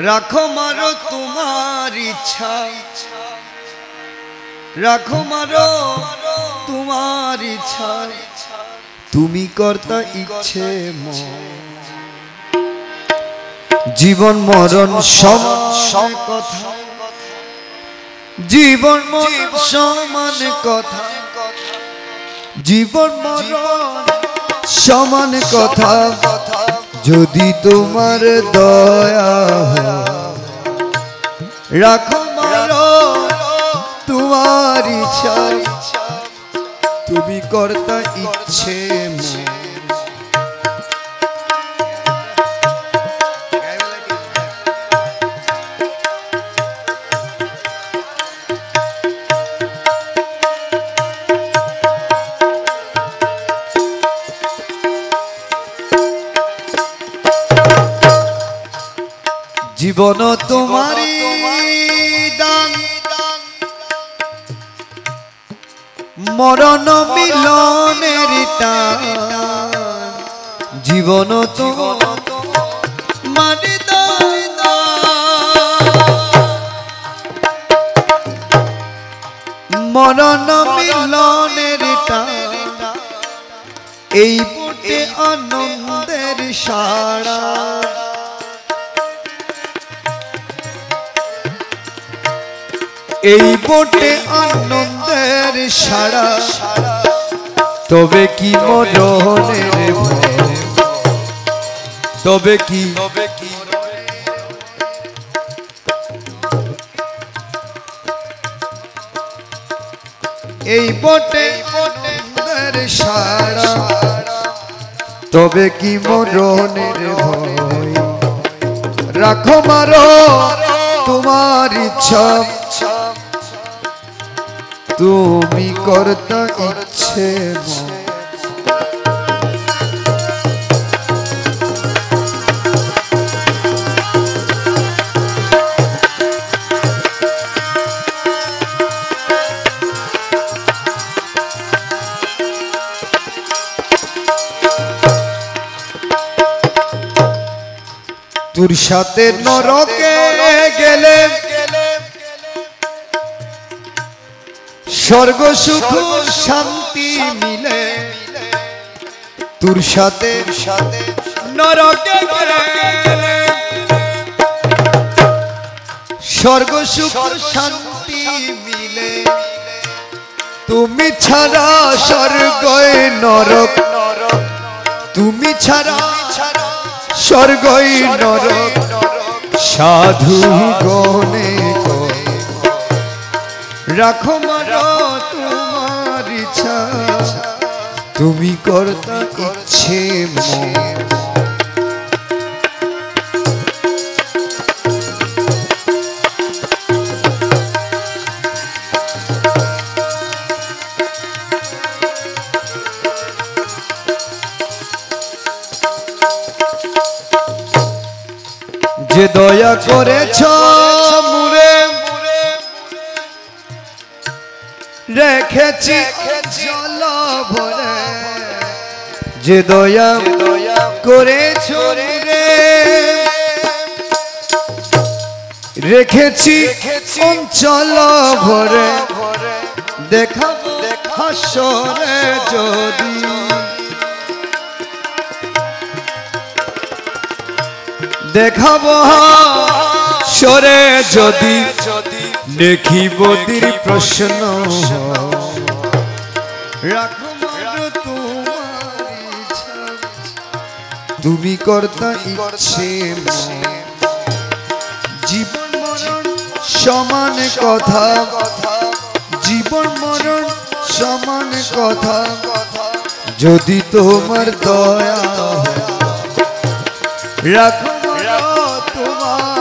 রাখো মারো তোমার ইচ্ছা, রাখো মারো তোমার ইচ্ছা, তুমি কর্তা ইচ্ছে জীবন মরণ সমান কথা, জীবন মরণ সমান কথা, জীবন মরণ সমান কথা। যদি তোমার দয়া রাখো মারো তোমার ইচ্ছা, তুমি কর্তা ইচ্ছে জীবন তোমারি দান, মরণ মিলনের টান। জীবন তোমারি দান, মরণ মিলনের টান। এই বুটে আনন্দের সারা, এই বোটে আনন্দের সারা। তবে কি মরণের ভয়, তবে কি এই বোটে আনন্দের সারা। তবে কি মরণের ভয়, রাখো মারো তোমার ইচ্ছা, তুমি কর্তা ইচ্ছে তোর সাথে নরকে গেলে স্বর্গ সুখ শান্তি মিলে। তোর সাথে নরকে গেলে স্বর্গ সুখ শান্তি মিলে। তুমি ছাড়া স্বর্গ নরক, তুমি ছাড়া স্বর্গ নরক। সাধু গণে রাখো মারো তোমার ইচ্ছা, তুমি কর্তা ইচ্ছে যে দয়া করেছ মুরে রেখেছি জল ভরে। যে দয়া করেছ রে রেখেছি অঞ্চল ভরে। দেখাবো হাসরে যদি, দেখাবো হাসরে যদি, দেখিব দির প্রশ্ন। রাখো মারো তোমার ইচ্ছা, তুমি কর্তা ইচ্ছে। জীবন মরণ সমান কথা, জীবন মরণ সমান কথা। যদি তোমার দয়া রাখো মারো তোমার